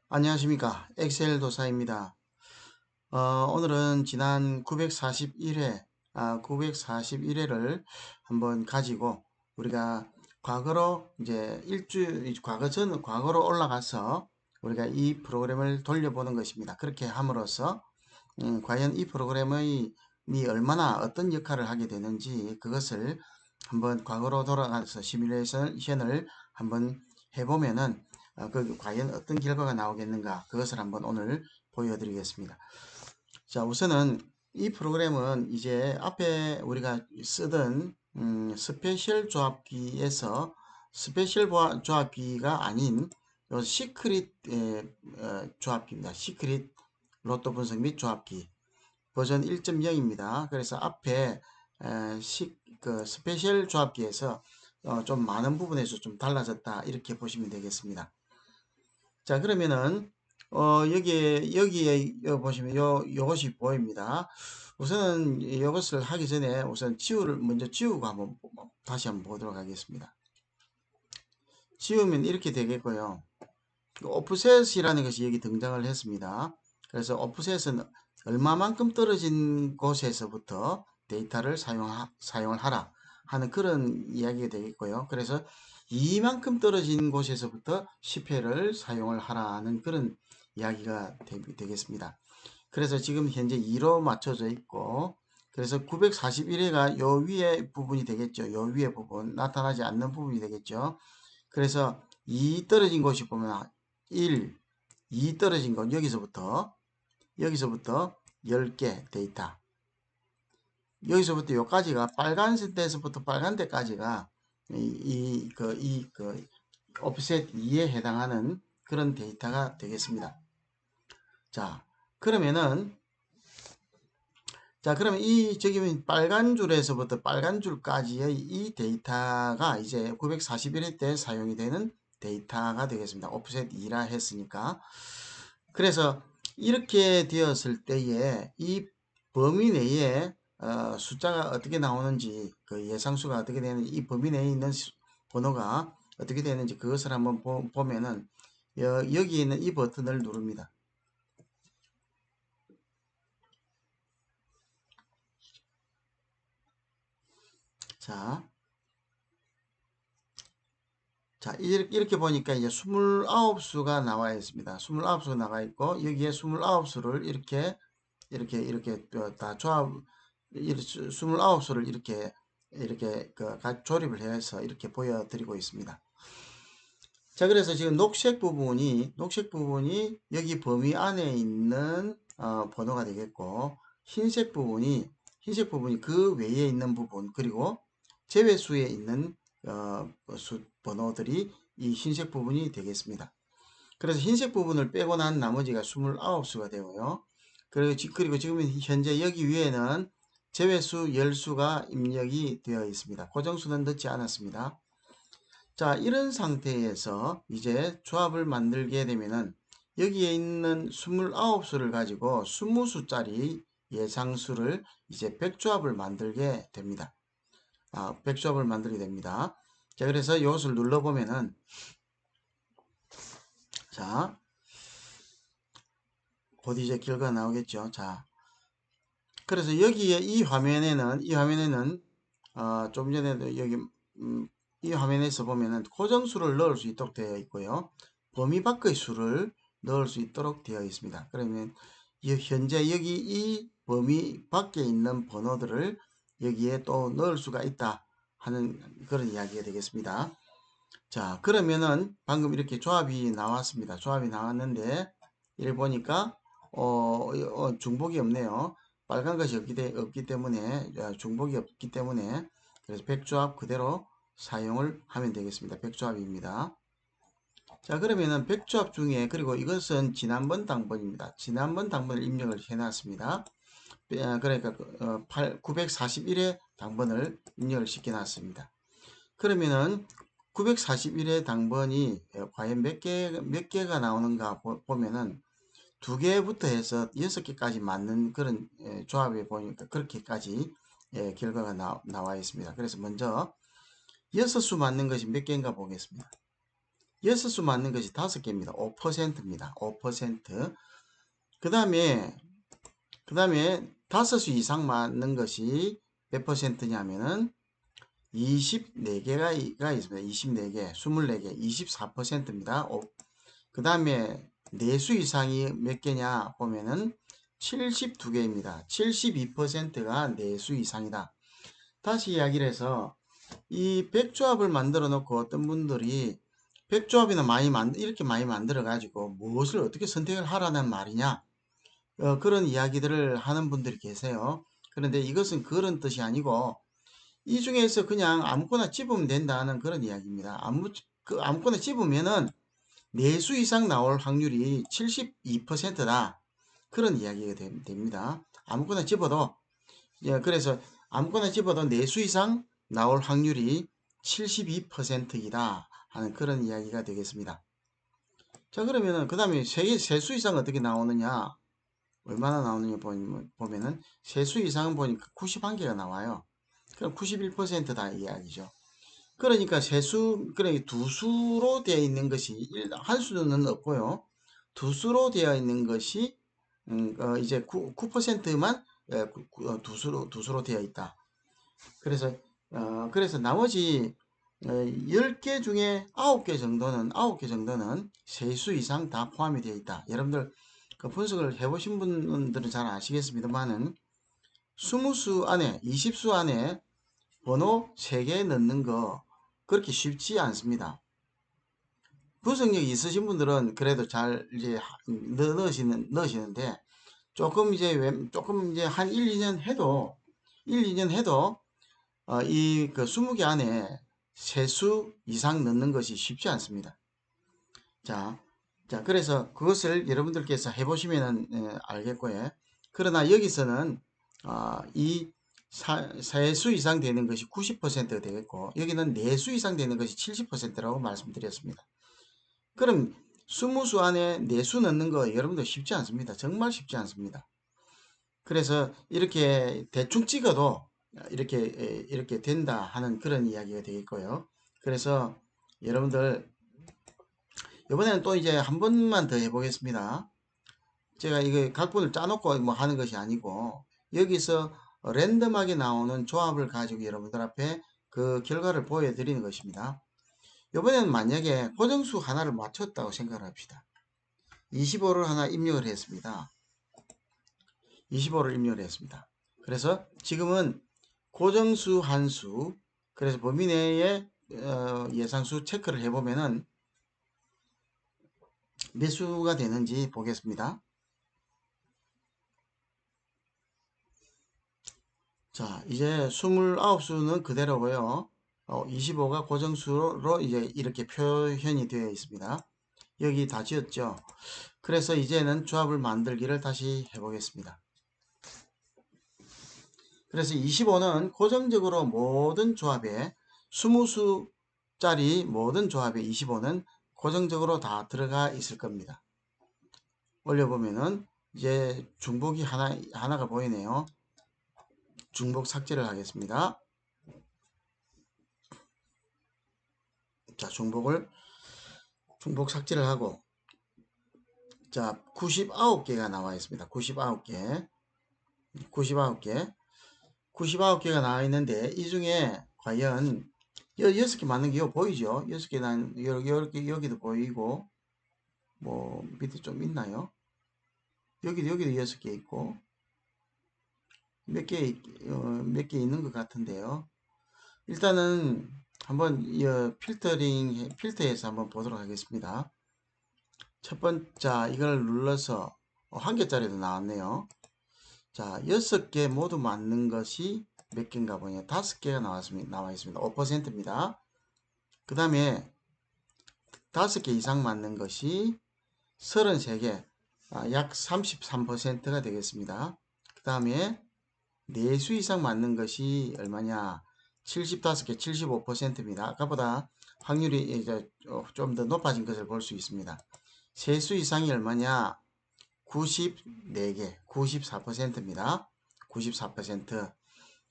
안녕하십니까. 엑셀 도사입니다. 오늘은 지난 941회, 941회를 한번 가지고 우리가 과거로 이제 과거로 올라가서 우리가 이 프로그램을 돌려보는 것입니다. 그렇게 함으로써, 과연 이 프로그램이 얼마나 어떤 역할을 하게 되는지 그것을 한번 과거로 돌아가서 시뮬레이션을 한번 해보면은 과연 어떤 결과가 나오겠는가 그것을 한번 오늘 보여드리겠습니다. 자, 우선은 이 프로그램은 이제 앞에 우리가 쓰던 스페셜 조합기에서 스페셜 조합기가 아닌 요 시크릿 조합기입니다. 시크릿 로또 분석 및 조합기 버전 1.0입니다. 그래서 앞에 스페셜 조합기에서 좀 많은 부분에서 좀 달라졌다 이렇게 보시면 되겠습니다. 자, 그러면은 여기에 보시면 요것이 보입니다. 우선은 이것을 하기 전에 우선 먼저 지우고 한번 다시 한번 보도록 하겠습니다. 지우면 이렇게 되겠고요. 오프셋이라는 것이 여기 등장을 했습니다. 그래서 오프셋은 얼마만큼 떨어진 곳에서부터 데이터를 사용을 하라 하는 그런 이야기가 되겠고요. 그래서 이만큼 떨어진 곳에서부터 10회를 사용을 하라는 그런 이야기가 되겠습니다. 그래서 지금 현재 2로 맞춰져 있고, 그래서 941회가 요 위에 부분이 되겠죠. 요 위에 부분, 나타나지 않는 부분이 되겠죠. 그래서 2 떨어진 곳이 보면 1, 2 떨어진 곳 여기서부터 10개 데이터, 여기서부터 여기까지가 빨간 데서부터 빨간 데까지가 이 오프셋 2에 해당하는 그런 데이터가 되겠습니다. 자, 그러면은 그러면 저기 빨간 줄에서부터 빨간 줄까지의 이 데이터가 이제 941회 때 사용이 되는 데이터가 되겠습니다. 오프셋 2라 했으니까. 그래서 이렇게 되었을 때에 이 범위 내에 숫자가 어떻게 나오는지, 그 예상수가 어떻게 되는지, 이 범위 내에 있는 번호가 어떻게 되는지 그것을 한번 보면은 여기 있는 이 버튼을 누릅니다. 자, 이렇게 보니까 이제 29수가 나와 있습니다. 29수가 나와 있고, 여기에 29수를 이렇게 다 조합, 29수를 이렇게 조립을 해서 이렇게 보여드리고 있습니다. 자, 그래서 지금 녹색 부분이 여기 범위 안에 있는 번호가 되겠고, 흰색 부분이 그 외에 있는 부분, 그리고 제외수에 있는 번호들이 이 흰색 부분이 되겠습니다. 그래서 흰색 부분을 빼고 난 나머지가 29수가 되고요. 그리고 지금 현재 여기 위에는 제외수 10수가 입력이 되어 있습니다. 고정수는 넣지 않았습니다. 자, 이런 상태에서 이제 조합을 만들게 되면은 여기에 있는 29수를 가지고 20수짜리 예상수를 이제 100조합을 만들게 됩니다. 100조합을 만들게 됩니다. 자, 그래서 이것을 눌러보면은, 자, 곧 이제 결과가 나오겠죠. 자, 그래서 여기에 이 화면에는 좀 전에도 여기 이 화면에서 보면은 고정수를 넣을 수 있도록 되어 있고요. 범위 밖의 수를 넣을 수 있도록 되어 있습니다. 그러면 현재 여기 이 범위 밖에 있는 번호들을 여기에 또 넣을 수가 있다 하는 그런 이야기가 되겠습니다. 자, 그러면은 방금 이렇게 조합이 나왔습니다. 조합이 나왔는데 이를 보니까 중복이 없네요. 빨간 것이 없기 때문에 중복이 없기 때문에 그래서 백조합 그대로 사용을 하면 되겠습니다. 백조합입니다. 자, 그러면은 백조합 중에, 그리고 이것은 지난번 당번입니다. 지난번 당번을 입력을 해놨습니다. 그러니까 941회 당번을 입력을 시켜놨습니다. 그러면은 941의 당번이 과연 몇 개가 나오는가 보면은 2개부터 해서 6개까지 맞는 그런 조합에 보니까 그렇게까지 결과가 나와 있습니다. 그래서 먼저 6수 맞는 것이 몇 개인가 보겠습니다. 6수 맞는 것이 5개입니다. 5%입니다. 5%. 그 다음에 5수 이상 맞는 것이 몇 퍼센트냐면은 24개가 있습니다. 24개, 24개, 24%입니다. 그 다음에 내수 이상이 몇 개냐 보면은 72개입니다. 72%가 내수 이상이다. 다시 이야기를 해서 이 백조합을 만들어 놓고 어떤 분들이 백조합이나 이렇게 많이 만들어 가지고 무엇을 어떻게 선택을 하라는 말이냐, 그런 이야기들을 하는 분들이 계세요. 그런데 이것은 그런 뜻이 아니고 이 중에서 그냥 아무거나 집으면 된다는 그런 이야기입니다. 아무거나 집으면은 내수 이상 나올 확률이 72%다. 그런 이야기가 됩니다. 아무거나 집어도, 예, 그래서 아무거나 집어도 내수 이상 나올 확률이 72%이다 하는 그런 이야기가 되겠습니다. 자, 그러면은 그 다음에 세수 이상 어떻게 나오느냐, 얼마나 나오느냐 보면은 세수 이상은 보니까 91개가 나와요. 그럼 91%다 이야기죠. 그러니까 그러니까 두 수로 되어 있는 것이, 한 수는 없고요. 두 수로 되어 있는 것이, 이제 9%만 두 수로 되어 있다. 그래서 나머지 10개 중에 9개 정도는 세수 이상 다 포함이 되어 있다. 여러분들 그 분석을 해보신 분들은 잘 아시겠습니다만은 20수 안에, 20수 안에 번호 3개 넣는 거 그렇게 쉽지 않습니다. 분석력이 있으신 분들은 그래도 잘 이제 넣으시는데, 조금 이제 한 1, 2년 해도, 2년 해도, 이 그 20개 안에 세수 이상 넣는 것이 쉽지 않습니다. 자, 그래서 그것을 여러분들께서 해보시면 알겠고요. 그러나 여기서는 이 세수 이상 되는 것이 90%가 되겠고, 여기는 내수 이상 되는 것이 70%라고 말씀드렸습니다. 그럼 20수 안에 내수 넣는 거 여러분들 쉽지 않습니다. 정말 쉽지 않습니다. 그래서 이렇게 대충 찍어도 이렇게 된다 하는 그런 이야기가 되겠고요. 그래서 여러분들 이번에는 또 이제 한 번만 더 해보겠습니다. 제가 이거 각본을 짜놓고 뭐 하는 것이 아니고, 여기서 랜덤하게 나오는 조합을 가지고 여러분들 앞에 그 결과를 보여드리는 것입니다. 이번에는 만약에 고정수 하나를 맞췄다고 생각을 합시다. 25를 하나 입력을 했습니다. 25를 입력을 했습니다. 그래서 지금은 고정수 한 수, 그래서 범위 내에 예상수 체크를 해보면은 몇 수가 되는지 보겠습니다. 자, 이제 29수는 그대로고요. 25가 고정수로 이제 이렇게 표현이 되어 있습니다. 여기 다 지었죠. 그래서 이제는 조합을 만들기를 다시 해보겠습니다. 그래서 25는 고정적으로 모든 조합에 20수짜리 모든 조합에 25는 고정적으로 다 들어가 있을 겁니다. 올려보면은 이제 중복이 하나가 보이네요. 중복 삭제를 하겠습니다. 자, 중복 삭제를 하고, 자, 99개가 나와 있습니다. 99개. 99개가 나와 있는데, 이 중에 과연 6개 맞는 게 보이죠? 6개 여기도 보이고, 뭐 밑에 좀 있나요? 여기도 6개 있고, 몇 개 있는 것 같은데요. 일단은 한번 필터해서 한번 보도록 하겠습니다. 첫 번째, 이걸 눌러서 한 개짜리도 나왔네요. 자, 6개 모두 맞는 것이 몇 개인가 보냐. 5개가 나와 있습니다. 5%입니다. 그 다음에 5개 이상 맞는 것이 33개, 약 33%가 되겠습니다. 그 다음에 내수 이상 맞는 것이 얼마냐. 75개, 75%입니다. 아까보다 확률이 이제 좀 더 높아진 것을 볼 수 있습니다. 세수 이상이 얼마냐. 94개, 94%입니다. 94%.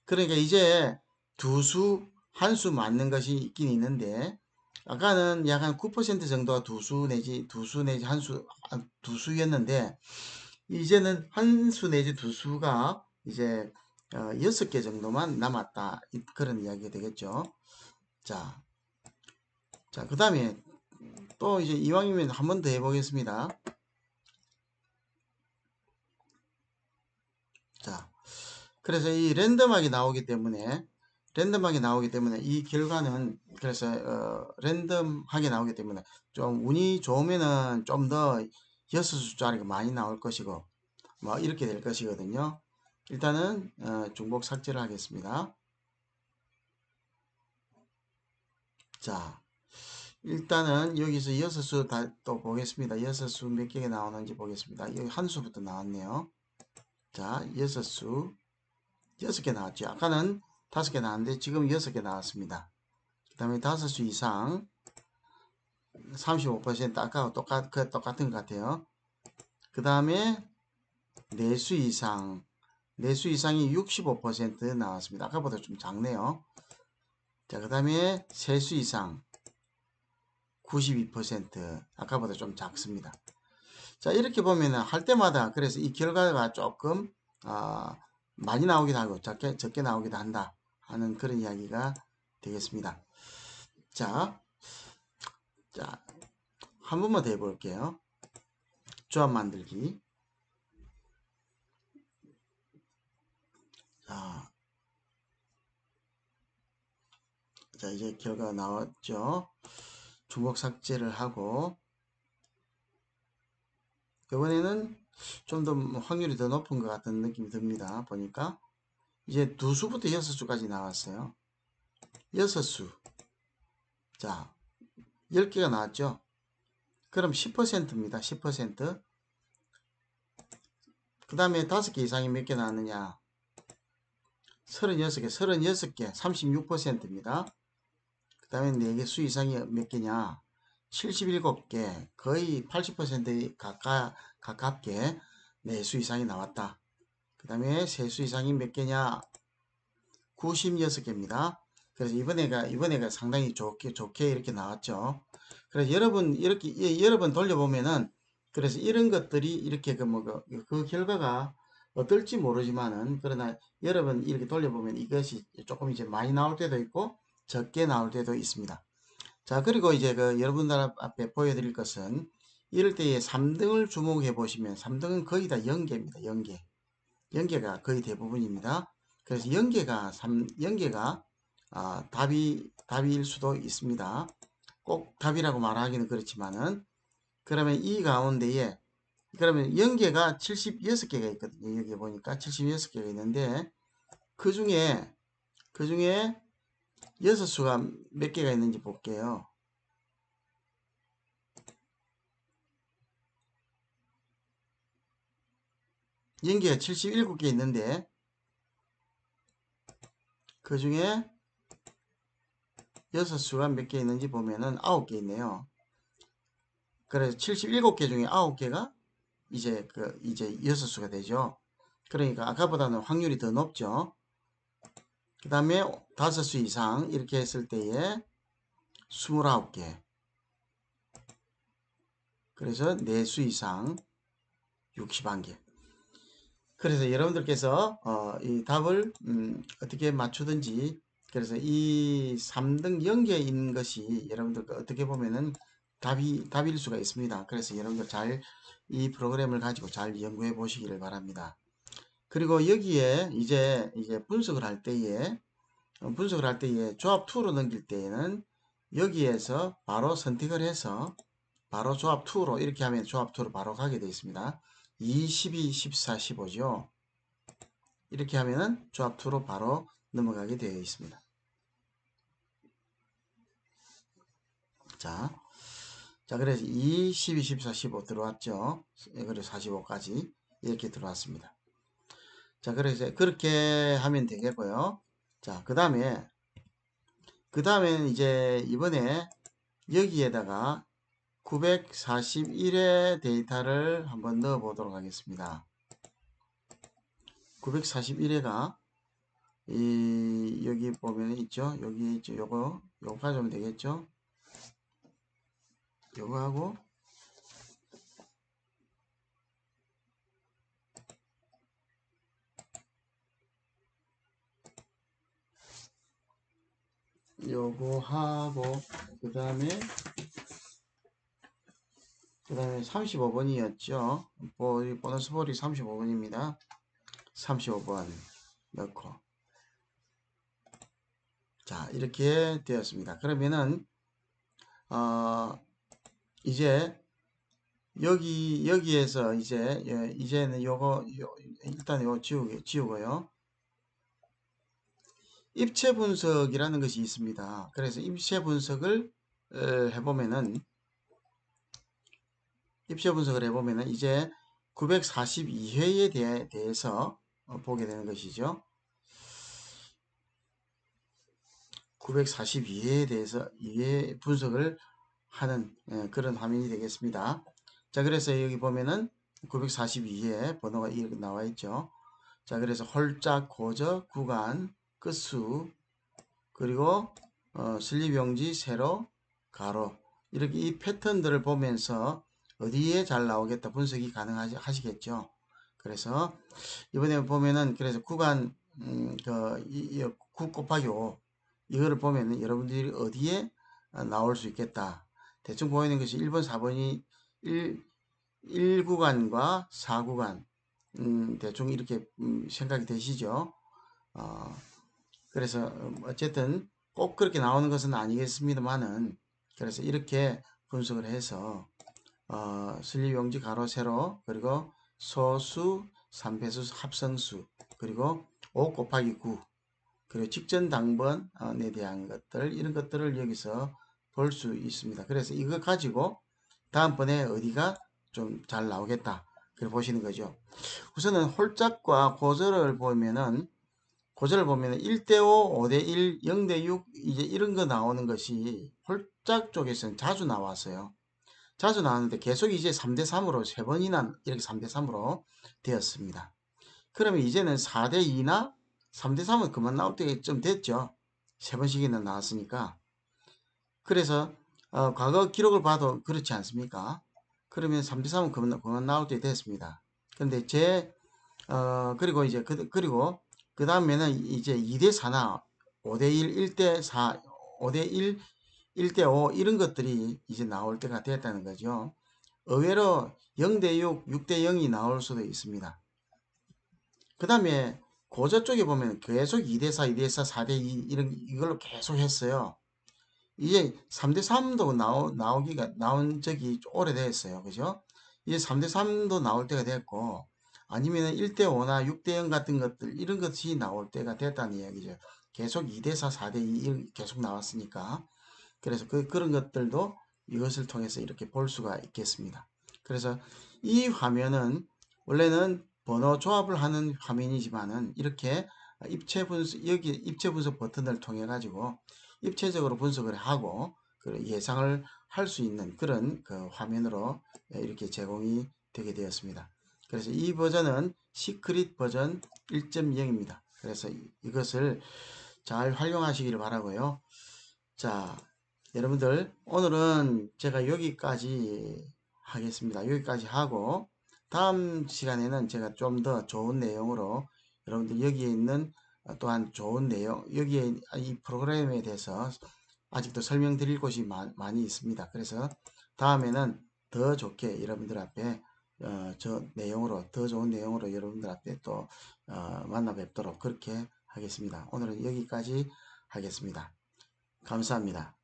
그러니까 이제 한 수 맞는 것이 있긴 있는데, 아까는 약 한 9% 정도가 두수 내지 한수, 두수였는데, 이제는 한 수 내지 두 수가 이제 6개 정도만 남았다. 그런 이야기가 되겠죠. 자, 그 다음에 또 이제 이왕이면 한 번 더 해보겠습니다. 자, 그래서 이 랜덤하게 나오기 때문에 이 결과는 그래서 랜덤하게 나오기 때문에 좀 운이 좋으면은 좀 더 6숫자리가 많이 나올 것이고 뭐 이렇게 될 것이거든요. 일단은 중복 삭제를 하겠습니다. 자, 일단은 여기서 6수 또 보겠습니다. 6수 몇 개가 나오는지 보겠습니다. 여기 한 수부터 나왔네요. 자, 6수 6개 나왔죠. 아까는 5개 나왔는데 지금 6개 나왔습니다. 그 다음에 5수 이상 35% 아까와 똑같은 것 같아요. 그 다음에 4수 이상 4수 이상이 65% 나왔습니다. 아까보다 좀 작네요. 자, 그 다음에 3수 이상 92% 아까보다 좀 작습니다. 자, 이렇게 보면은 할 때마다 그래서 이 결과가 조금 많이 나오기도 하고 적게 나오기도 한다 하는 그런 이야기가 되겠습니다. 자, 한 번만 더 해볼게요. 조합 만들기. 자, 이제 결과가 나왔죠. 중복 삭제를 하고 이번에는 좀 더 확률이 더 높은 것 같은 느낌이 듭니다. 보니까 이제 2수부터 6수까지 나왔어요. 6수. 자, 10개가 나왔죠. 그럼 10%입니다. 10%. 그 다음에 5개 이상이 몇 개 나왔느냐. 36개, 36개, 36%입니다. 그 다음에 4개 수 이상이 몇 개냐. 77개, 거의 80% 가깝게 4수 이상이 나왔다. 그 다음에 세수 이상이 몇 개냐. 96개입니다. 그래서 이번에가 상당히 좋게 이렇게 나왔죠. 그래서 여러 번 돌려보면은, 그래서 이런 것들이 이렇게 그 결과가 어떨지 모르지만은, 그러나 여러 번 이렇게 돌려보면 이것이 조금 이제 많이 나올 때도 있고, 적게 나올 때도 있습니다. 자, 그리고 이제 여러분들 앞에 보여드릴 것은, 이럴 때에 3등을 주목해 보시면, 3등은 거의 다 연계입니다. 연계가 거의 대부분입니다. 그래서 연계가 답일 수도 있습니다. 꼭 답이라고 말하기는 그렇지만은, 그러면 이 가운데에 그러면 연계가 76개가 있거든요. 여기 보니까 76개가 있는데 그 중에 6수가 몇 개가 있는지 볼게요. 연계가 77개 있는데 그 중에 6수가 몇 개 있는지 보면은 9개 있네요. 그래서 77개 중에 9개가 이제 6수가 되죠. 그러니까 아까보다는 확률이 더 높죠. 그 다음에 5수 이상 이렇게 했을 때에 29개. 그래서 4수 이상 61개. 그래서 여러분들께서 이 답을 어떻게 맞추든지, 그래서 이 3등 연계에 있는 것이 여러분들 어떻게 보면은 답일 수가 있습니다. 그래서 여러분들 잘 이 프로그램을 가지고 잘 연구해 보시기를 바랍니다. 그리고 여기에 이제 분석을 할 때에 조합 2로 넘길 때에는 여기에서 바로 선택을 해서 바로 조합 2로 이렇게 하면 조합 2로 바로 가게 되어 있습니다. 2, 12, 14, 15죠. 이렇게 하면은 조합 2로 바로 넘어가게 되어 있습니다. 자, 그래서 2, 12, 14, 15 들어왔죠. 그래서 45까지 이렇게 들어왔습니다. 자, 그래서 그렇게 하면 되겠고요. 자, 그 다음에는 이제 이번에 여기에다가 941의 데이터를 한번 넣어 보도록 하겠습니다. 941회가 여기 보면 있죠. 여기 있죠. 요거 가져오면 되겠죠. 요거하고 요거하고 그 다음에 35번이었죠. 보너스 볼이 35번입니다. 35번 넣고 자 이렇게 되었습니다. 그러면은 이제 여기에서 이제는 일단 요거 지우고요. 입체 분석이라는 것이 있습니다. 그래서 입체 분석을 해보면은 이제 942회에 대해서 보게 되는 것이죠. 942회에 대해서 2회 분석을 하는 그런 화면이 되겠습니다. 자, 그래서 여기 보면은 942회 번호가 이렇게 나와 있죠. 자, 그래서 홀짝, 고저, 구간, 끝수, 그리고 슬립용지, 세로, 가로 이렇게 이 패턴들을 보면서 어디에 잘 나오겠다 분석이 가능하시겠죠. 그래서 이번에 보면은 그래서 구간 9 곱하기 5 이거를 보면은 여러분들이 어디에 나올 수 있겠다. 대충 보이는 것이 1번, 4번이 1구간과 4구간 대충 이렇게 생각이 되시죠. 그래서 어쨌든 꼭 그렇게 나오는 것은 아니겠습니다만은 그래서 이렇게 분석을 해서 슬립용지 가로 세로 그리고 소수 3배수 합성수 그리고 5 곱하기 9 그리고 직전 당번에 대한 것들 이런 것들을 여기서 볼 수 있습니다. 그래서 이거 가지고 다음번에 어디가 좀 잘 나오겠다 그렇게 보시는 거죠. 우선은 홀짝과 고절을 보면은 1대5, 5대1, 0대6 이제 이런 거 나오는 것이 홀짝 쪽에서는 자주 나왔어요. 자주 나왔는데 계속 이제 3대3으로 3번이나 이렇게 3대3으로 되었습니다. 그러면 이제는 4대2나 3대3은 그만 나올 때가 좀 됐죠. 3번씩이나 나왔으니까. 그래서 과거 기록을 봐도 그렇지 않습니까? 그러면 3대3은 그만 나올 때 됐습니다. 그런데 그리고 이제 그리고 그 다음에는 이제 2대4나 5대1, 1대4, 5대1, 1대5 이런 것들이 이제 나올 때가 됐다는 거죠. 의외로 0대6, 6대0이 나올 수도 있습니다. 그 다음에 고저 쪽에 보면 계속 2대4, 2대4, 4대2 이걸로 계속 했어요. 이제 3대3도 나온 적이 오래됐어요. 그죠? 이제 3대3도 나올 때가 됐고 아니면 1대5나 6대0 같은 것들 이런 것이 나올 때가 됐다는 이야기죠. 계속 2대4, 4대2 계속 나왔으니까 그래서 그런 것들도 이것을 통해서 이렇게 볼 수가 있겠습니다. 그래서 이 화면은 원래는 번호 조합을 하는 화면이지만은 이렇게 여기 입체 분석 버튼을 통해 가지고 입체적으로 분석을 하고 예상을 할 수 있는 그런 그 화면으로 이렇게 제공이 되게 되었습니다. 그래서 이 버전은 시크릿 버전 1.0입니다. 그래서 이것을 잘 활용하시기를 바라고요. 자, 여러분들 오늘은 제가 여기까지 하겠습니다. 여기까지 하고 다음 시간에는 제가 좀 더 좋은 내용으로 여러분들 여기에 있는 또한 좋은 내용 여기에 이 프로그램에 대해서 아직도 설명드릴 곳이 많이 있습니다. 그래서 다음에는 더 좋게 여러분들 앞에 더 좋은 내용으로 여러분들 앞에 또 만나 뵙도록 그렇게 하겠습니다. 오늘은 여기까지 하겠습니다. 감사합니다.